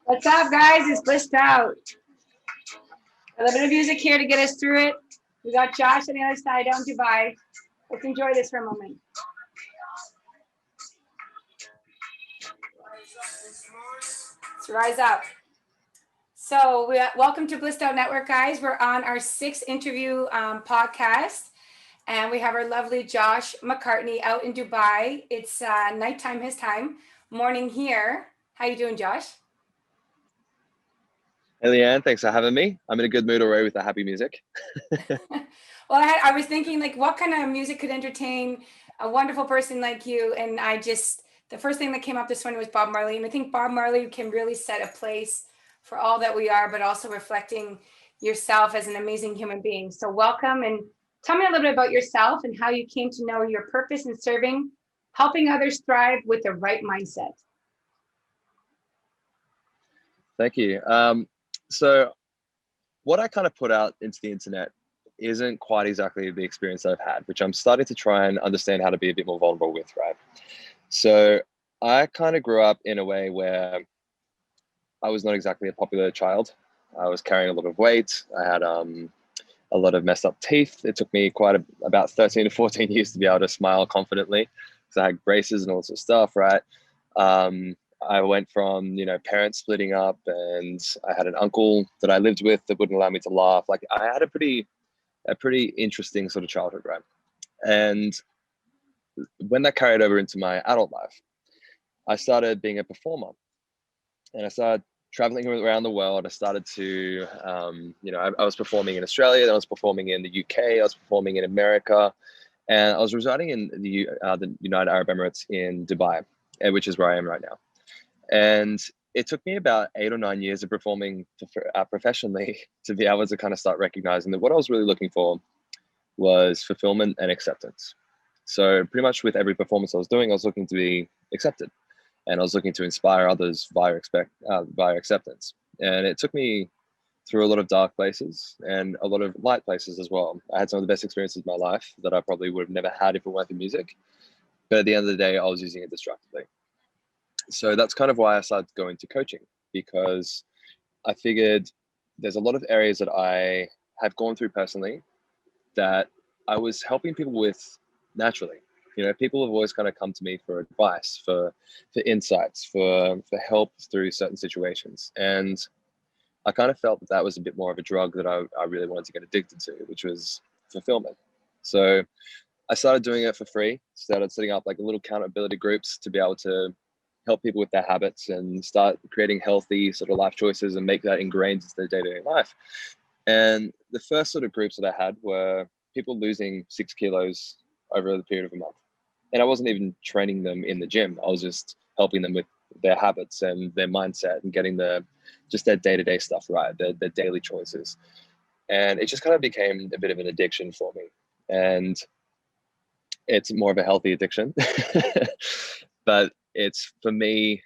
What's up, guys? It's BlisstOut. A little bit of music here to get us through it. We got Josh on the other side out in Dubai. Let's enjoy this for a moment. Let's rise up. So, welcome to BlisstOut Network, guys. We're on our sixth interview podcast, and we have our lovely Josh McCartney out in Dubai. It's nighttime his time, morning here. How you doing, Josh? Hey Leanne, thanks for having me. I'm in a good mood already with the happy music. Well, I was thinking, like, what kind of music could entertain a wonderful person like you? And the first thing that came up this morning was Bob Marley. And I think Bob Marley can really set a place for all that we are, but also reflecting yourself as an amazing human being. So welcome, and tell me a little bit about yourself and how you came to know your purpose in serving, helping others thrive with the right mindset. Thank you. So what I kind of put out into the internet isn't quite exactly the experience I've had, which I'm starting to try and understand how to be a bit more vulnerable with, right? So I kind of grew up in a way where I was not exactly a popular child. I was carrying a lot of weight. I had a lot of messed up teeth. It took me about 13 to 14 years to be able to smile confidently because I had braces and all sorts of stuff, right? I went from, parents splitting up, and I had an uncle that I lived with that wouldn't allow me to laugh. Like, I had a pretty interesting sort of childhood, right? And when that carried over into my adult life, I started being a performer, and I started traveling around the world. I started to, I was performing in Australia, then I was performing in the UK, I was performing in America, and I was residing in the United Arab Emirates in Dubai, which is where I am right now. And it took me about 8 or 9 years of performing professionally to be able to kind of start recognizing that what I was really looking for was fulfillment and acceptance. So pretty much with every performance I was doing, I was looking to be accepted, and I was looking to inspire others via acceptance. And it took me through a lot of dark places and a lot of light places as well. I had some of the best experiences of my life that I probably would have never had if it weren't for music. But at the end of the day, I was using it destructively. So that's kind of why I started going to coaching, because I figured there's a lot of areas that I have gone through personally that I was helping people with naturally. People have always kind of come to me for advice, for insights, for help through certain situations. And I kind of felt that was a bit more of a drug that I really wanted to get addicted to, which was fulfillment. So I started doing it for free, started setting up like little accountability groups to be able to help people with their habits and start creating healthy sort of life choices and make that ingrained into their day-to-day life. And the first sort of groups that I had were people losing 6 kilos over the period of a month. And I wasn't even training them in the gym. I was just helping them with their habits and their mindset and getting their day-to-day stuff right, their daily choices. And it just kind of became a bit of an addiction for me. And it's more of a healthy addiction. But it's, for me,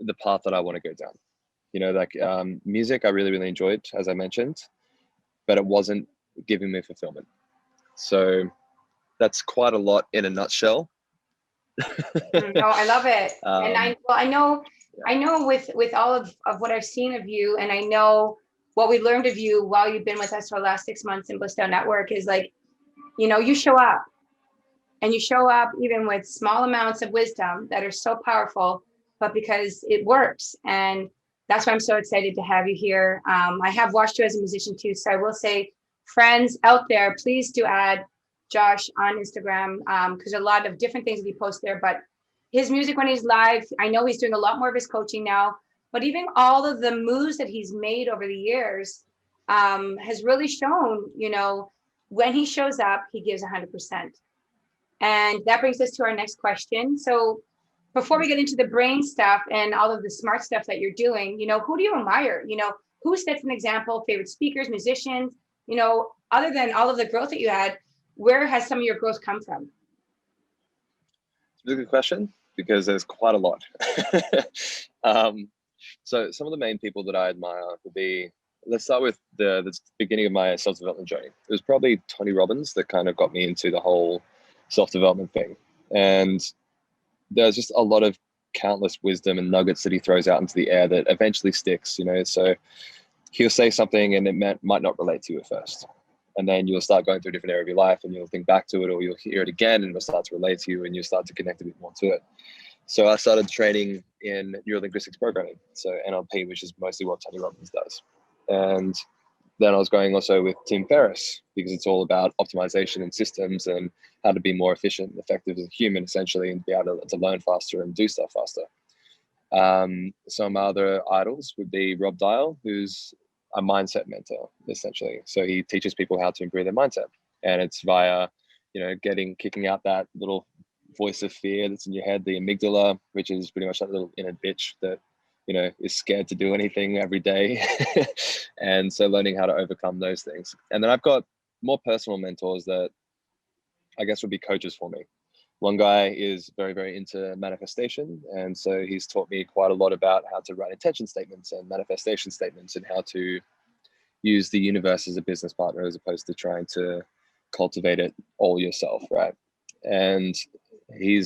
the path that I want to go down. Music I really, really enjoyed, as I mentioned, but it wasn't giving me fulfillment. So that's quite a lot in a nutshell. No, I love it. And I know with all of what I've seen of you, and I know what we learned of you while you've been with us for the last 6 months in BlisstOut Network is like, you show up, and you show up even with small amounts of wisdom that are so powerful, but because it works. And that's why I'm so excited to have you here. I have watched you as a musician too. So I will say, friends out there, please do add Josh on Instagram, because a lot of different things that he posts there. But his music when he's live, I know he's doing a lot more of his coaching now, but even all of the moves that he's made over the years has really shown, when he shows up, he gives 100%. And that brings us to our next question. So before we get into the brain stuff and all of the smart stuff that you're doing, who do you admire? Who sets an example, favorite speakers, musicians, other than all of the growth that you had, where has some of your growth come from? It's a good question, because there's quite a lot. So some of the main people that I admire would be, let's start with the beginning of my self-development journey. It was probably Tony Robbins that kind of got me into the whole self-development thing. And there's just a lot of countless wisdom and nuggets that he throws out into the air that eventually sticks, you know. So he'll say something and it might not relate to you at first. And then you'll start going through a different area of your life and you'll think back to it, or you'll hear it again and it'll start to relate to you and you'll start to connect a bit more to it. So I started training in neurolinguistics programming, so NLP, which is mostly what Tony Robbins does. And then I was going also with Tim Ferriss, because it's all about optimization and systems and how to be more efficient and effective as a human, essentially, and be able to learn faster and do stuff faster. Some of my other idols would be Rob Dial, who's a mindset mentor, essentially. So he teaches people how to improve their mindset. And it's via, you know, kicking out that little voice of fear that's in your head, the amygdala, which is pretty much that little inner bitch that, you know, is scared to do anything every day. And so learning how to overcome those things. And then I've got more personal mentors that I guess would be coaches for me. One guy is very, very into manifestation. And so he's taught me quite a lot about how to write intention statements and manifestation statements and how to use the universe as a business partner as opposed to trying to cultivate it all yourself, right? And he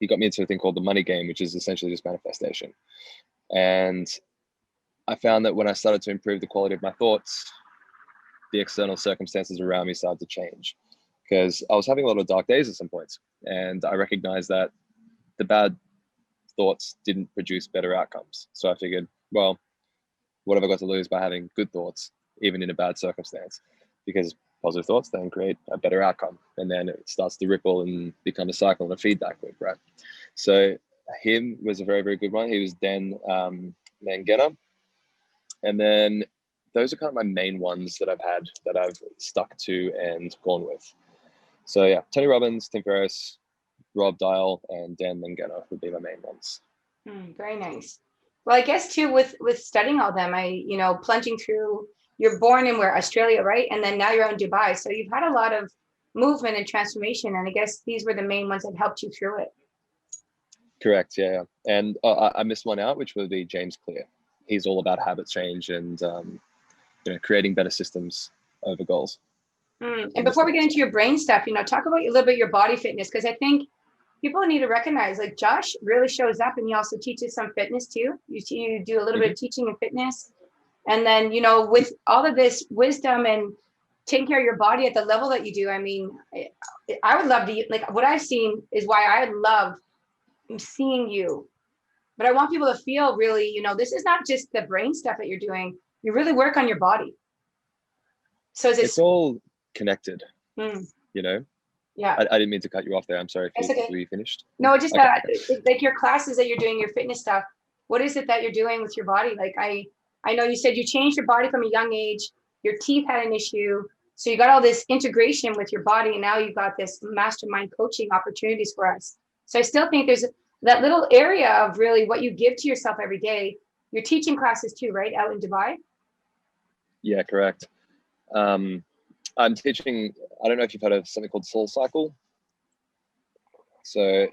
got me into a thing called the money game, which is essentially just manifestation. And I found that when I started to improve the quality of my thoughts, the external circumstances around me started to change, because I was having a lot of dark days at some points. And I recognized that the bad thoughts didn't produce better outcomes. So I figured, well, what have I got to lose by having good thoughts, even in a bad circumstance? Because positive thoughts then create a better outcome. And then it starts to ripple and become a cycle and a feedback loop, right? So him was a very, very good one. He was Dan Mangena. And then those are kind of my main ones that I've had, that I've stuck to and gone with. So yeah, Tony Robbins, Tim Ferriss, Rob Dial, and Dan Mangena would be my main ones. Very nice. Well, I guess too, with studying all them, plunging through, you're born in where, Australia, right? And then now you're in Dubai. So you've had a lot of movement and transformation. And I guess these were the main ones that helped you through it. Correct, yeah. And I missed one out, which would be James Clear. He's all about habit change and creating better systems over goals. And before we get into your brain stuff, talk about a little bit your body fitness, because I think people need to recognize, like, Josh really shows up, and he also teaches some fitness too. You do a little bit of teaching and fitness, and then with all of this wisdom and taking care of your body at the level that you do. I mean, I would love to, like, what I've seen is why I love seeing you. But I want people to feel really, this is not just the brain stuff that you're doing. You really work on your body. So it's all connected, Yeah. I didn't mean to cut you off there. I'm sorry. Were you finished? No, just like your classes that you're doing, your fitness stuff. What is it that you're doing with your body? Like, I know you said you changed your body from a young age. Your teeth had an issue. So you got all this integration with your body, and now you've got this mastermind coaching opportunities for us. So I still think there's that little area of really what you give to yourself every day. You're teaching classes too, right? Out in Dubai? Yeah, correct. I'm teaching, I don't know if you've heard of something called Soul Cycle. So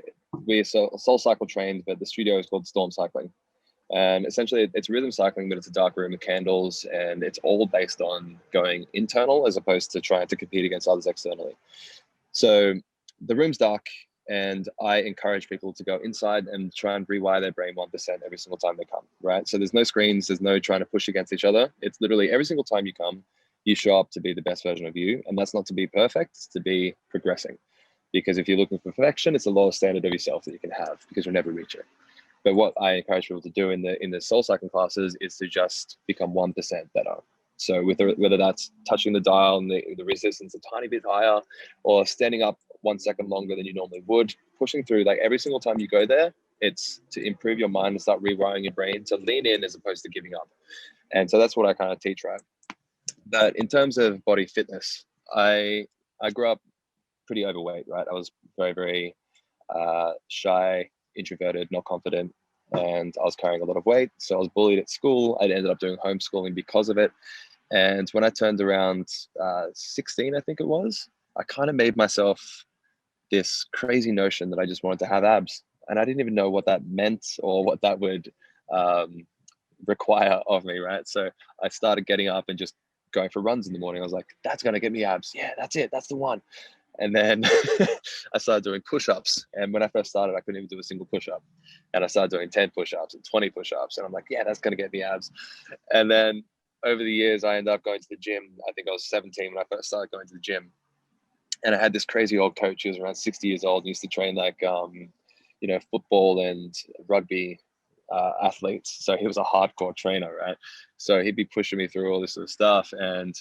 we're Soul Cycle trained, but the studio is called Storm Cycling. And essentially it's rhythm cycling, but it's a dark room with candles, and it's all based on going internal as opposed to trying to compete against others externally. So the room's dark, and I encourage people to go inside and try and rewire their brain 1% every single time they come, right? So there's no screens, there's no trying to push against each other. It's literally every single time you come, you show up to be the best version of you. And that's not to be perfect, it's to be progressing. Because if you're looking for perfection, it's a lower standard of yourself that you can have, because you'll never reach it. But what I encourage people to do in the soul cycling classes is to just become 1% better. So whether that's touching the dial and the resistance a tiny bit higher, or standing up 1 second longer than you normally would, pushing through, like, every single time you go there, it's to improve your mind and start rewiring your brain to lean in as opposed to giving up. And so that's what I kind of teach, right? But in terms of body fitness, I grew up pretty overweight, right? I was very, very shy, introverted, not confident, and I was carrying a lot of weight. So I was bullied at school. I ended up doing homeschooling because of it. And when I turned around 16, I think it was, I kind of made myself this crazy notion that I just wanted to have abs. And I didn't even know what that meant or what that would require of me, right? So I started getting up and just going for runs in the morning. I was like, that's going to get me abs. Yeah, that's it. That's the one. And then I started doing push-ups. And when I first started, I couldn't even do a single push-up. And I started doing 10 push-ups and 20 push-ups. And I'm like, yeah, that's going to get me abs. And then over the years, I ended up going to the gym. I think I was 17 when I first started going to the gym. And I had this crazy old coach who was around 60 years old and used to train like, you know, football and rugby athletes. So he was a hardcore trainer, right? So he'd be pushing me through all this sort of stuff. And,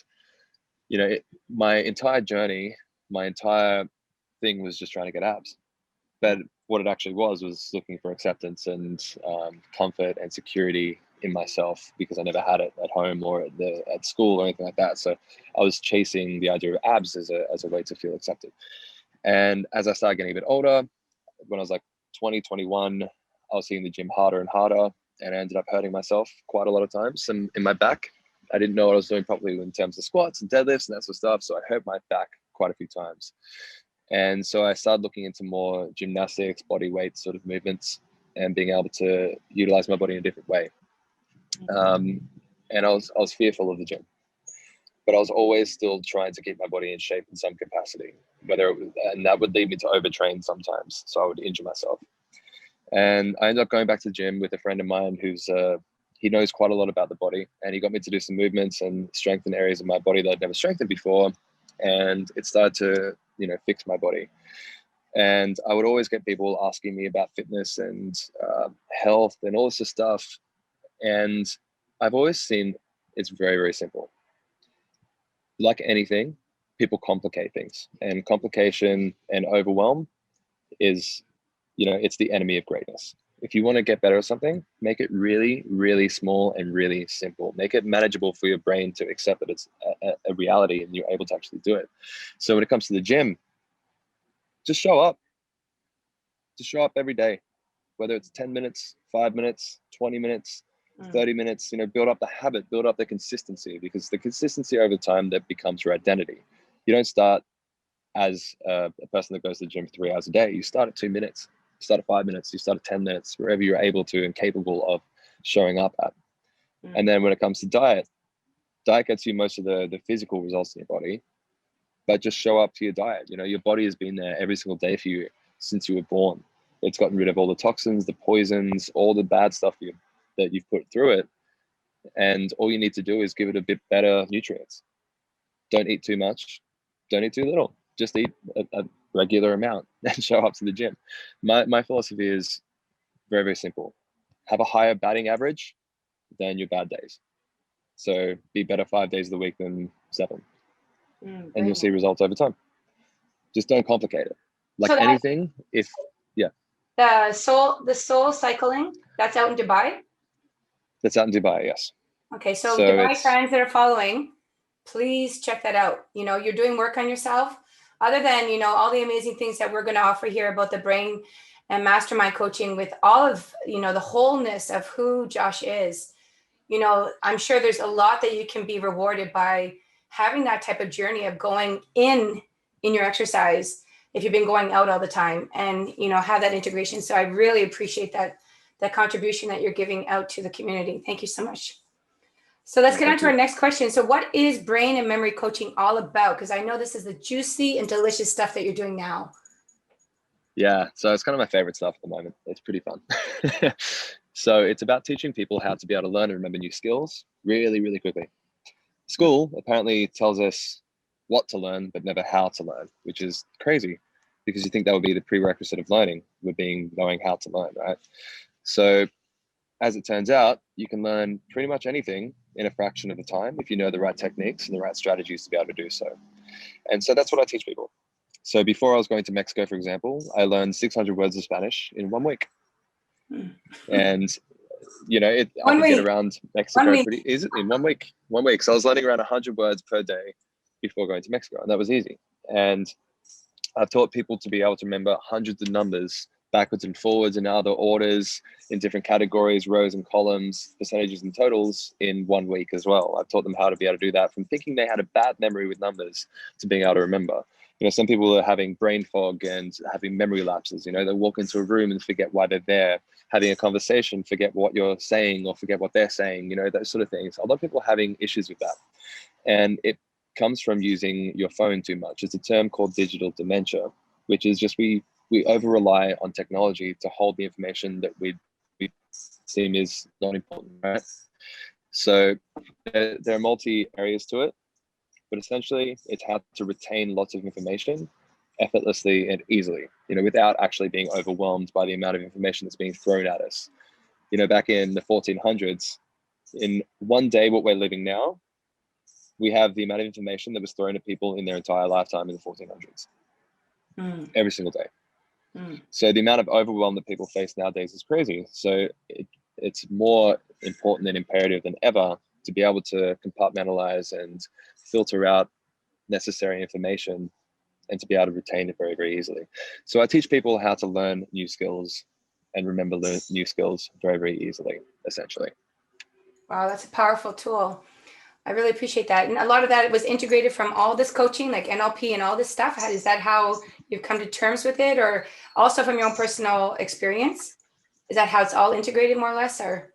you know, my entire journey, my entire thing was just trying to get abs. But what it actually was looking for acceptance and comfort and security in myself, because I never had it at home or at school or anything like that. So I was chasing the idea of abs as a way to feel accepted. And as I started getting a bit older, when I was like 20, 21, I was hitting the gym harder and harder, and I ended up hurting myself quite a lot of times in my back. I didn't know what I was doing properly in terms of squats and deadlifts and that sort of stuff. So I hurt my back quite a few times. And so I started looking into more gymnastics, body weight sort of movements, and being able to utilize my body in a different way. And I was fearful of the gym, but I was always still trying to keep my body in shape in some capacity, and that would lead me to overtrain sometimes. So I would injure myself. And I ended up going back to the gym with a friend of mine he knows quite a lot about the body, and he got me to do some movements and strengthen areas of my body that I'd never strengthened before. And it started to, you know, fix my body. And I would always get people asking me about fitness and health and all this stuff. And I've always seen it's very, very simple. Like anything, people complicate things, and complication and overwhelm is, you know, it's the enemy of greatness. If you want to get better at something, make it really, really small and really simple. Make it manageable for your brain to accept that it's a reality and you're able to actually do it. So when it comes to the gym, just show up. Just show up every day, whether it's 10 minutes, 5 minutes, 20 minutes, 30 minutes, you know, build up the habit, build up the consistency, because the consistency over time, that becomes your identity. You don't start as a person that goes to the gym for 3 hours a day. You start at 2 minutes, you start at 5 minutes, you start at 10 minutes, wherever you're able to and capable of showing up at. And then when it comes to diet gets you most of the physical results in your body, but just show up to your diet. You know, your body has been there every single day for you since you were born. It's gotten rid of all the toxins, the poisons, all the bad stuff that you've put through it. And all you need to do is give it a bit better nutrients. Don't eat too much, don't eat too little. Just eat a regular amount and show up to the gym. My philosophy is very, very simple. Have a higher batting average than your bad days. So be better 5 days of the week than 7. And you'll see results over time. Just don't complicate it. Like anything, The soul cycling, that's out in Dubai? That's out in Dubai, yes. Okay, so Dubai friends that are following, please check that out. You know, you're doing work on yourself. Other than, you know, all the amazing things that we're going to offer here about the brain and mastermind coaching with all of, you know, the wholeness of who Josh is, you know, I'm sure there's a lot that you can be rewarded by having that type of journey of going in your exercise if you've been going out all the time, and, you know, have that integration. So I really appreciate that contribution that you're giving out to the community. Thank you so much. So let's get on to our next question. So what is brain and memory coaching all about? Because I know this is the juicy and delicious stuff that you're doing now. Yeah, so it's kind of my favorite stuff at the moment. It's pretty fun. So it's about teaching people how to be able to learn and remember new skills really, really quickly. School apparently tells us what to learn, but never how to learn, which is crazy, because you think that would be the prerequisite of learning, knowing how to learn, right? So as it turns out, you can learn pretty much anything in a fraction of the time if you know the right techniques and the right strategies to be able to do so. And so that's what I teach people. So before I was going to Mexico, for example, I learned 600 words of Spanish in 1 week. And, you know, I could get around Mexico pretty easy in 1 week. 1 week. So I was learning around 100 words per day before going to Mexico, and that was easy. And I've taught people to be able to remember hundreds of numbers backwards and forwards in other orders, in different categories, rows and columns, percentages and totals in 1 week as well. I've taught them how to be able to do that, from thinking they had a bad memory with numbers to being able to remember. You know, some people are having brain fog and having memory lapses. You know, they walk into a room and forget why they're there. Having a conversation, forget what you're saying or forget what they're saying, you know, those sort of things. A lot of people are having issues with that. And it comes from using your phone too much. It's a term called digital dementia, which is just we over rely on technology to hold the information that we seem is not important, right? So there are multi areas to it, but essentially it's how to retain lots of information effortlessly and easily, without actually being overwhelmed by the amount of information that's being thrown at us. Back in the 1400s, in one day, what we're living now, we have the amount of information that was thrown at people in their entire lifetime in the 1400s, every single day. So the amount of overwhelm that people face nowadays is crazy. So it's more important and imperative than ever to be able to compartmentalize and filter out necessary information and to be able to retain it very, very easily. So I teach people how to learn new skills and remember new skills very, very easily, essentially. Wow, that's a powerful tool. I really appreciate that. And a lot of that was integrated from all this coaching, like NLP and all this stuff. Is that how you've come to terms with it, or also from your own personal experience? Is that how it's all integrated more or less, or?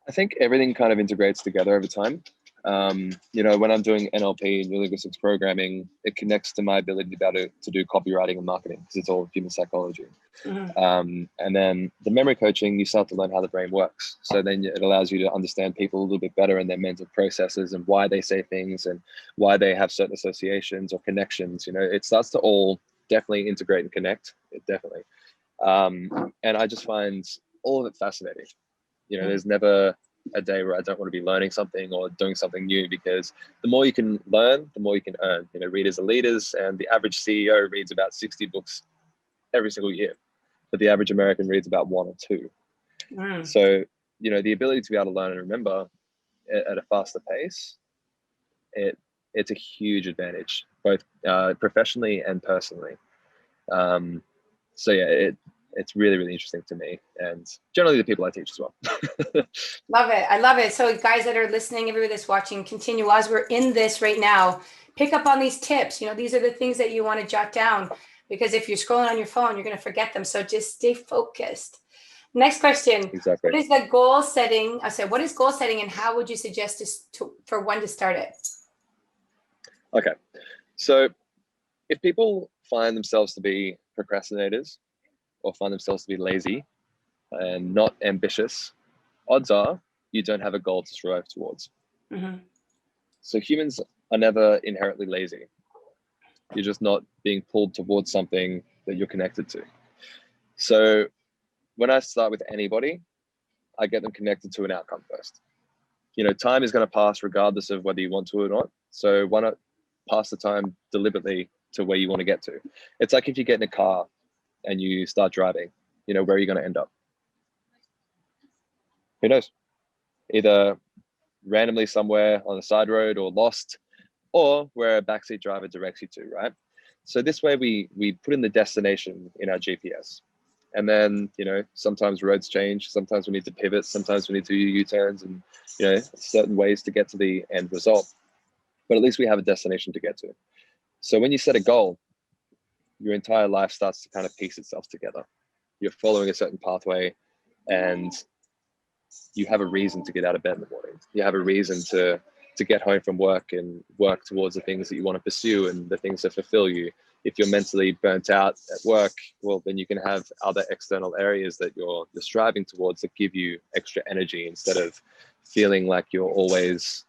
I think everything kind of integrates together over time. When I'm doing NLP and linguistics programming, it connects to my ability to be able to do copywriting and marketing, because it's all human psychology. And then the memory coaching, you start to learn how the brain works. So then it allows you to understand people a little bit better and their mental processes and why they say things and why they have certain associations or connections. It starts to all definitely integrate and connect. Definitely. And I just find all of it fascinating. There's never a day where I don't want to be learning something or doing something new, because the more you can learn, the more you can earn. Readers are leaders, and the average CEO reads about 60 books every single year, but the average American reads about 1 or 2. So, the ability to be able to learn and remember at a faster pace, it's a huge advantage, both professionally and personally. So yeah, it's really, really interesting to me, and generally the people I teach as well. Love it. I love it. So guys that are listening, everybody that's watching, continue as we're in this right now. Pick up on these tips. These are the things that you want to jot down, because if you're scrolling on your phone, you're going to forget them. So just stay focused. Next question. Exactly. What is the goal setting? What is goal setting, and how would you suggest for one to start it? Okay. So if people find themselves to be procrastinators or find themselves to be lazy and not ambitious, odds are you don't have a goal to strive towards. So humans are never inherently lazy. You're just not being pulled towards something that you're connected to. So when I start with anybody, I get them connected to an outcome first. Time is going to pass regardless of whether you want to or not. So why not pass the time deliberately to where you want to get to? It's like if you get in a car and you start driving, where are you going to end up? Who knows? Either randomly somewhere on the side road or lost, or where a backseat driver directs you to, right? So this way we put in the destination in our GPS. And then, sometimes roads change, sometimes we need to pivot, sometimes we need to do U-turns and, certain ways to get to the end result. But at least we have a destination to get to. So when you set a goal, your entire life starts to kind of piece itself together. You're following a certain pathway, and you have a reason to get out of bed in the morning. You have a reason to get home from work and work towards the things that you want to pursue and the things that fulfill you. If you're mentally burnt out at work, well, then you can have other external areas that you're striving towards that give you extra energy, instead of feeling like you're always,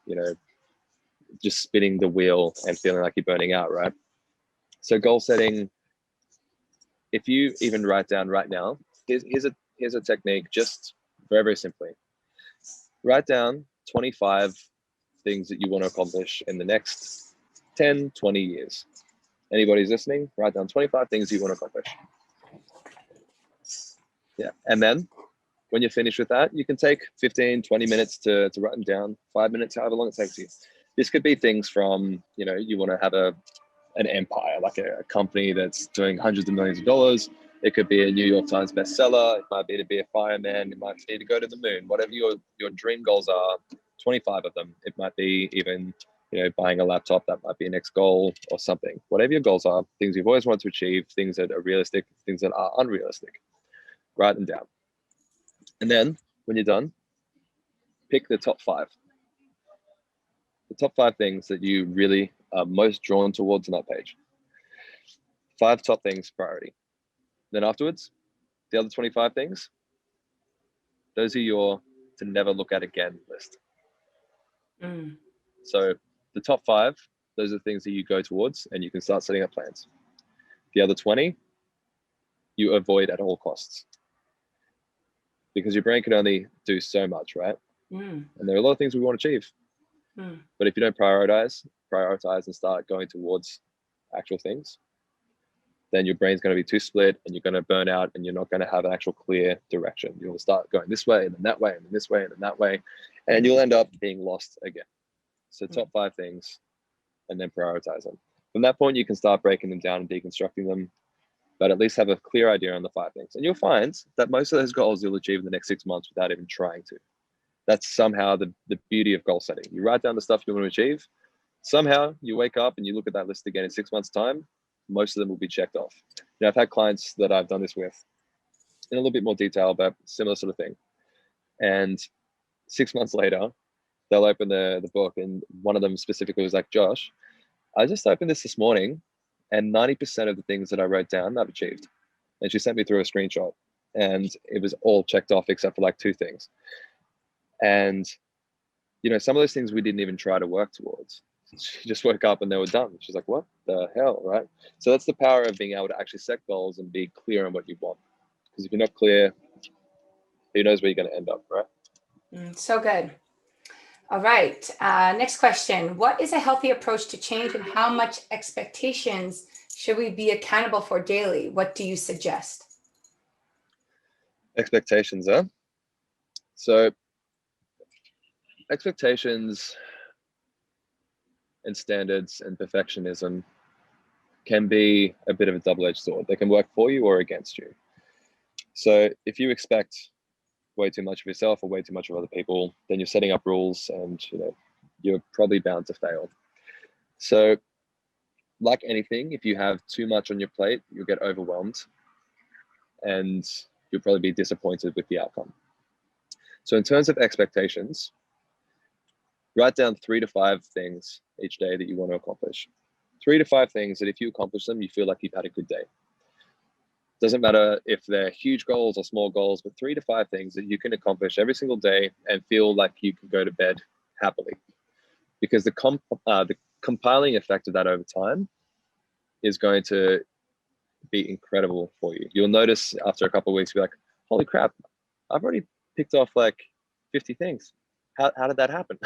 just spinning the wheel and feeling like you're burning out, right? So goal setting, if you even write down right now, here's a technique, just very, very simply. Write down 25 things that you want to accomplish in the next 10, 20 years. Anybody's listening, write down 25 things you want to accomplish. Yeah. And then when you're finished with that, you can take 15, 20 minutes to write them down, 5 minutes, however long it takes you. This could be things from, you want to have an empire, like a company that's doing hundreds of millions of dollars. It could be a New York Times bestseller. It might be to be a fireman. It might be to go to the moon. Whatever your dream goals are, 25 of them. It might be even, buying a laptop. That might be your next goal or something. Whatever your goals are, things you've always wanted to achieve, things that are realistic, things that are unrealistic. Write them down. And then when you're done, pick the top 5. The top 5 things that you really are most drawn towards on that page. 5 top things, priority. Then afterwards, the other 25 things, those are your to never look at again list. So the top 5, those are the things that you go towards and you can start setting up plans. The other 20, you avoid at all costs. Because your brain can only do so much, right? And there are a lot of things we want to achieve. But if you don't prioritize and start going towards actual things, then your brain's going to be too split and you're going to burn out and you're not going to have an actual clear direction. You'll start going this way and then that way and then this way and then that way, and you'll end up being lost again. So top 5 things and then prioritize them. From that point, you can start breaking them down and deconstructing them, but at least have a clear idea on the 5 things. And you'll find that most of those goals you'll achieve in the next 6 months without even trying to. That's somehow the beauty of goal setting. You write down the stuff you want to achieve. Somehow you wake up and you look at that list again in 6 months' time, most of them will be checked off. I've had clients that I've done this with in a little bit more detail, but similar sort of thing. And 6 months later, they'll open the book, and one of them specifically was like, Josh, I just opened this morning and 90% of the things that I wrote down, I've achieved. And she sent me through a screenshot and it was all checked off except for like 2 things. And, some of those things we didn't even try to work towards. She just woke up and they were done. She's like, what the hell, right? So that's the power of being able to actually set goals and be clear on what you want. Because if you're not clear, who knows where you're going to end up, right? So good. All right. Next question. What is a healthy approach to change, and how much expectations should we be accountable for daily? What do you suggest? Expectations, huh? So expectations and standards and perfectionism can be a bit of a double-edged sword. They can work for you or against you. So if you expect way too much of yourself or way too much of other people, then you're setting up rules and you're probably bound to fail. So like anything, if you have too much on your plate, you'll get overwhelmed and you'll probably be disappointed with the outcome. So in terms of expectations, write down 3 to 5 things each day that you want to accomplish. 3 to 5 things that if you accomplish them, you feel like you've had a good day. Doesn't matter if they're huge goals or small goals, but 3 to 5 things that you can accomplish every single day and feel like you can go to bed happily. Because the compiling effect of that over time is going to be incredible for you. You'll notice after a couple of weeks, you'll be like, holy crap, I've already picked off like 50 things. How did that happen?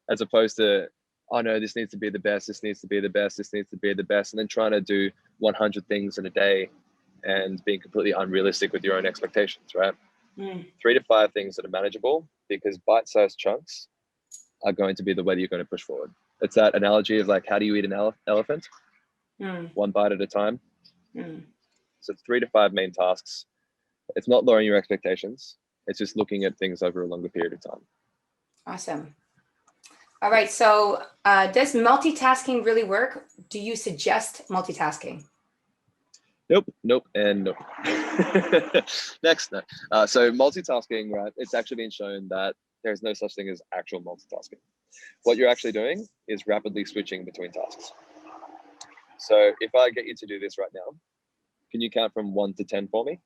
As opposed to, oh no, this needs to be the best, this needs to be the best, this needs to be the best, and then trying to do 100 things in a day and being completely unrealistic with your own expectations, right? 3 to 5 things that are manageable, because bite-sized chunks are going to be the way that you're going to push forward. It's that analogy of like, how do you eat an elephant? 1 bite at a time. So 3 to 5 main tasks. It's not lowering your expectations. It's just looking at things over a longer period of time. Awesome. All right. So does multitasking really work? Do you suggest multitasking? Nope, and nope. Next. No. So multitasking, right? It's actually been shown that there's no such thing as actual multitasking. What you're actually doing is rapidly switching between tasks. So if I get you to do this right now, can you count from 1 to 10 for me?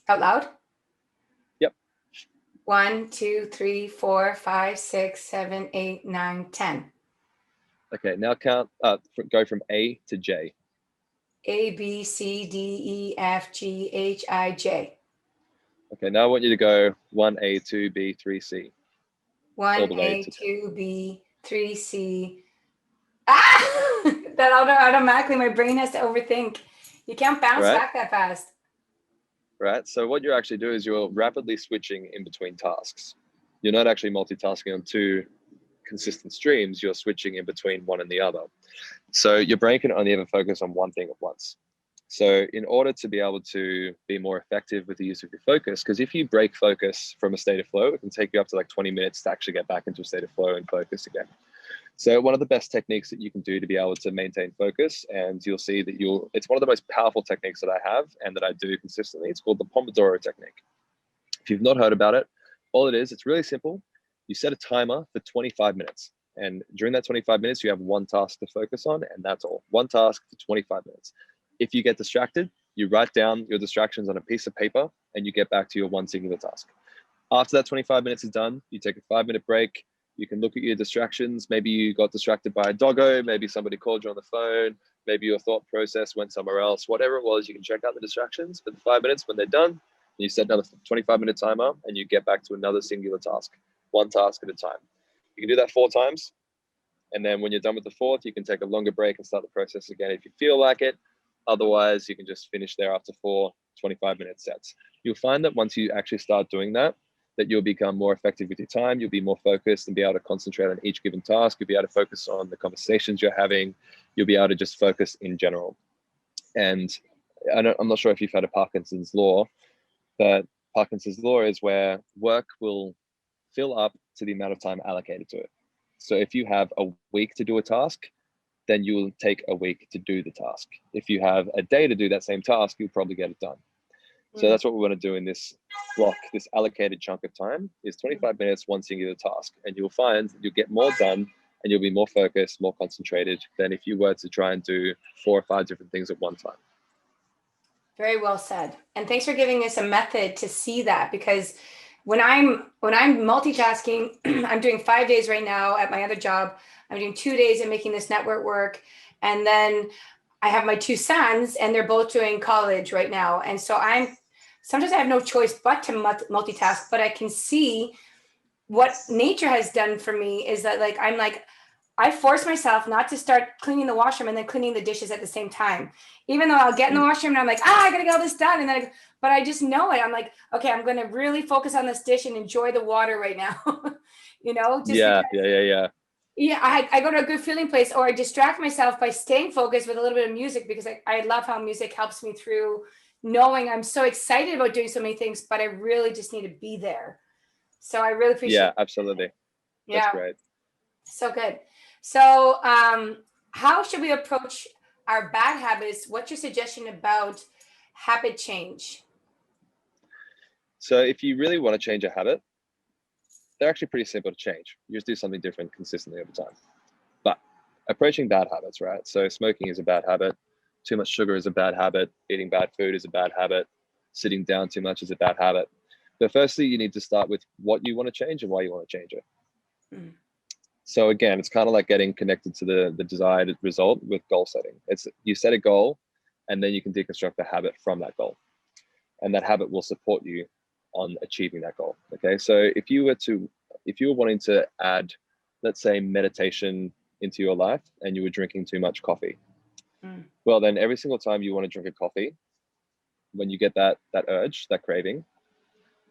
Out loud? Yep. 1, 2, 3, 4, 5, 6, 7, 8, 9, 10. Okay, now count. Go from A to J. A, B, C, D, E, F, G, H, I, J. Okay, now I want you to go 1A, 2B, 3C. 1A, 2B, 3C. Ah! That automatically, my brain has to overthink. You can't bounce back that fast. Right. So what you're actually doing is you're rapidly switching in between tasks. You're not actually multitasking on 2 consistent streams. You're switching in between one and the other. So your brain can only ever focus on one thing at once. So in order to be able to be more effective with the use of your focus, because if you break focus from a state of flow, it can take you up to like 20 minutes to actually get back into a state of flow and focus again. So one of the best techniques that you can do to be able to maintain focus, and you'll see that it's one of the most powerful techniques that I have and that I do consistently. It's called the Pomodoro technique. If you've not heard about it, all it is, it's really simple. You set a timer for 25 minutes And during that 25 minutes, you have one task to focus on, and that's all. One task for 25 minutes. If you get distracted, you write down your distractions on a piece of paper and you get back to your one singular task. After that 25 minutes is done, you take a 5-minute break. You can look at your distractions. Maybe you got distracted by a doggo. Maybe somebody called you on the phone. Maybe your thought process went somewhere else. Whatever it was, you can check out the distractions for the 5 minutes. When they're done, you set another 25-minute timer and you get back to another singular task, one task at a time. You can do that 4 times. And then when you're done with the 4th, you can take a longer break and start the process again if you feel like it. Otherwise, you can just finish there after 4 25-minute sets. You'll find that once you actually start doing that you'll become more effective with your time. You'll be more focused and be able to concentrate on each given task. You'll be able to focus on the conversations you're having. You'll be able to just focus in general. And I'm not sure if you've heard of Parkinson's law, but Parkinson's law is where work will fill up to the amount of time allocated to it. So if you have a week to do a task, then you will take a week to do the task. If you have a day to do that same task, you'll probably get it done. So that's what we want to do in this block, this allocated chunk of time is 25 minutes, one singular task. And you'll find that you'll get more done and you'll be more focused, more concentrated than if you were to try and do 4 or 5 different things at one time. Very well said. And thanks for giving us a method to see that, because when I'm multitasking, I'm doing 5 days right now at my other job. I'm doing 2 days and making this network work. And then I have my 2 sons and they're both doing college right now. And so sometimes I have no choice but to multitask, but I can see what nature has done for me is that I force myself not to start cleaning the washroom and then cleaning the dishes at the same time, even though I'll get in the washroom and I'm like, I gotta get all this done. And then, but I just know it. I'm like, okay, I'm going to really focus on this dish and enjoy the water right now. Yeah, I go to a good feeling place, or I distract myself by staying focused with a little bit of music, because I love how music helps me through knowing I'm so excited about doing so many things, but I really just need to be there. So I really appreciate Yeah, absolutely. Yeah. That's great. So good. So how should we approach our bad habits? What's your suggestion about habit change? So if you really want to change a habit, they're actually pretty simple to change. You just do something different consistently over time. But approaching bad habits, right? So smoking is a bad habit. Too much sugar is a bad habit. Eating bad food is a bad habit. Sitting down too much is a bad habit. But firstly, you need to start with what you want to change and why you want to change it. So again, it's kind of like getting connected to the desired result with goal setting. It's you set a goal and then you can deconstruct the habit from that goal. And that habit will support you on achieving that goal. Okay. So if you were wanting to add, let's say, meditation into your life and you were drinking too much coffee, well, then every single time you want to drink a coffee, when you get that urge, that craving,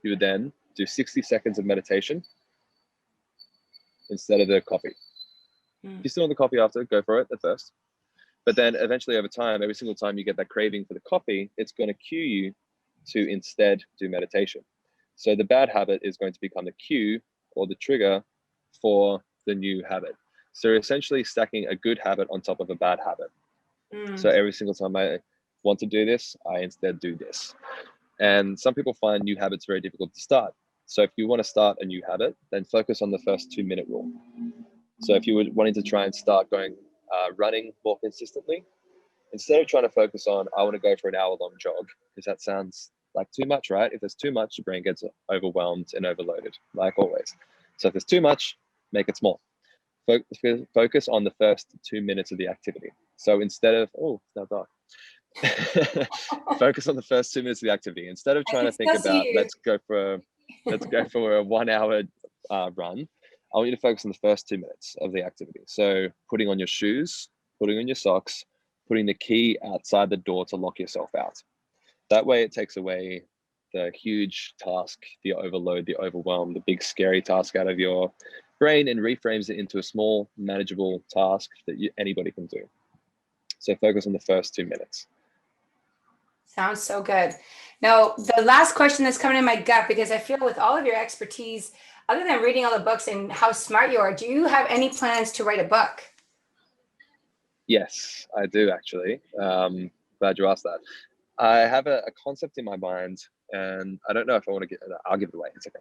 you would then do 60 seconds of meditation instead of the coffee. If you still want the coffee after, go for it at first. But then eventually over time, every single time you get that craving for the coffee, it's going to cue you to instead do meditation. So the bad habit is going to become the cue or the trigger for the new habit. So essentially stacking a good habit on top of a bad habit. So every single time I want to do this, I instead do this. And some people find new habits very difficult to start. So if you want to start a new habit, then focus on the first 2-minute rule. So if you were wanting to try and start going running more consistently, instead of trying to focus on, I want to go for an hour-long jog, because that sounds like too much, right? If there's too much, the brain gets overwhelmed and overloaded, like always. So if there's too much, make it small. Focus on the first 2 minutes of the activity. So instead of, oh, it's now dark. Focus on the first 2 minutes of the activity. Instead of trying to think about, let's go for a 1 hour run, I want you to focus on the first 2 minutes of the activity. So putting on your shoes, putting on your socks, putting the key outside the door to lock yourself out. That way it takes away the huge task, the overload, the overwhelm, the big scary task out of your brain and reframes it into a small, manageable task that anybody can do. So focus on the first 2 minutes. Sounds so good. Now, the last question that's coming in my gut, because I feel with all of your expertise, other than reading all the books and how smart you are, do you have any plans to write a book? Yes, I do actually. Glad you asked that. I have a concept in my mind, and I don't know if I want to I'll give it away. It's okay.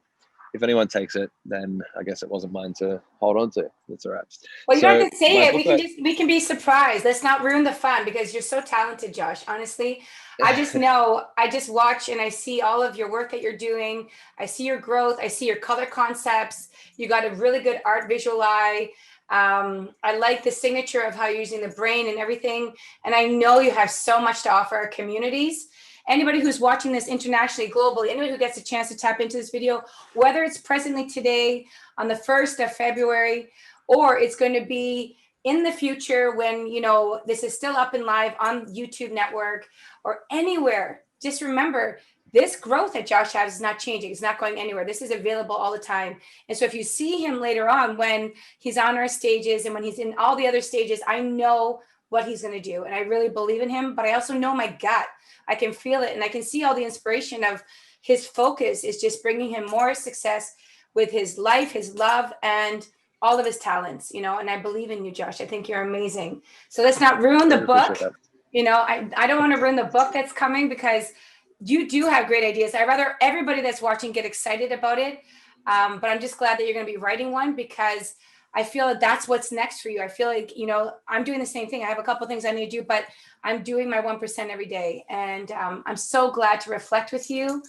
if anyone takes it, then I guess it wasn't mine to hold on to. That's all right. Well, you don't have to say it. We can be surprised. Let's not ruin the fun, because you're so talented, Josh. Honestly, I just know, I just watch and I see all of your work that you're doing. I see your growth. I see your color concepts. You got a really good art visual eye. I like the signature of how you're using the brain and everything. And I know you have so much to offer our communities. Anybody who's watching this internationally, globally, anybody who gets a chance to tap into this video, whether it's presently today on the 1st of February, or it's going to be in the future when, you know, this is still up and live on YouTube network or anywhere, just remember, this growth that Josh has is not changing. It's not going anywhere. This is available all the time. And so if you see him later on, when he's on our stages and when he's in all the other stages, I know what he's going to do. And I really believe in him, but I also know my gut. I can feel it. And I can see all the inspiration of his focus is just bringing him more success with his life, his love, and all of his talents, you know, and I believe in you, Josh. I think you're amazing. So let's not ruin the book. You know, I don't want to ruin the book that's coming, because you do have great ideas. I'd rather everybody that's watching get excited about it. But I'm just glad that you're going to be writing one, because I feel that that's what's next for you. I feel like, you know, I'm doing the same thing. I have a couple of things I need to do, but I'm doing my 1% every day. And I'm so glad to reflect with you.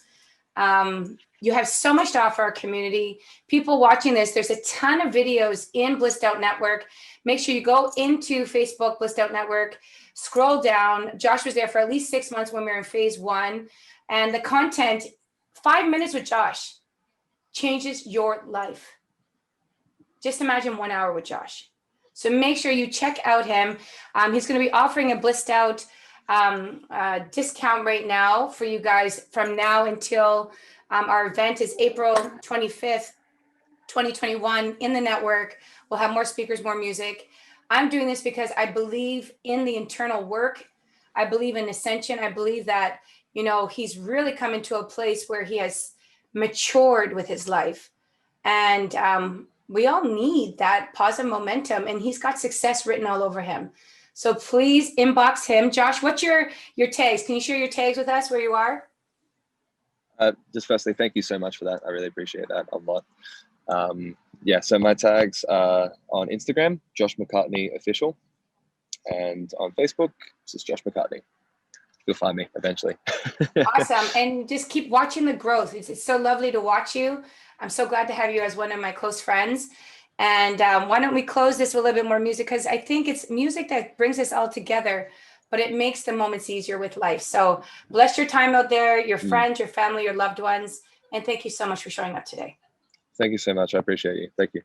You have so much to offer our community. People watching this, there's a ton of videos in BlisstOut Network. Make sure you go into Facebook, BlisstOut Network, scroll down. Josh was there for at least 6 months when we were in phase 1. And the content, 5 minutes with Josh, changes your life. Just imagine 1 hour with Josh. So make sure you check out him. He's going to be offering a BlisstOut discount right now for you guys from now until our event is April 25th, 2021 in the network. We'll have more speakers, more music. I'm doing this because I believe in the internal work. I believe in ascension. I believe that, you know, he's really come into a place where he has matured with his life. And we all need that positive momentum, and he's got success written all over him. So please inbox him. Josh, what's your tags? Can you share your tags with us where you are? Just firstly, thank you so much for that. I really appreciate that a lot. Yeah, so my tags are on Instagram, Josh McCartney Official, and on Facebook, it's just Josh McCartney. You'll find me eventually. Awesome. And just keep watching the growth. It's so lovely to watch you. I'm so glad to have you as one of my close friends. And why don't we close this with a little bit more music? Because I think it's music that brings us all together, but it makes the moments easier with life. So bless your time out there, your friends, your family, your loved ones. And thank you so much for showing up today. Thank you so much. I appreciate you. Thank you.